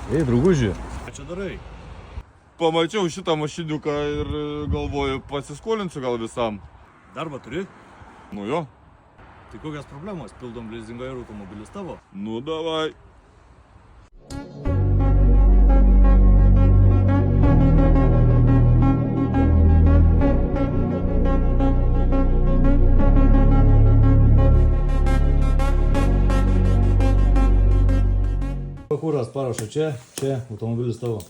Ei, drauguži. Ką čia darai? Pamačiau šitą mašiniuką ir galvoju, pasiskolinsiu gal visam. Darbą turi? Nu jo. Tai kokias problemos? Pildom lizingą ir automobilis tavo? Nu davai. Kuras parašo čia, automobilis tavo.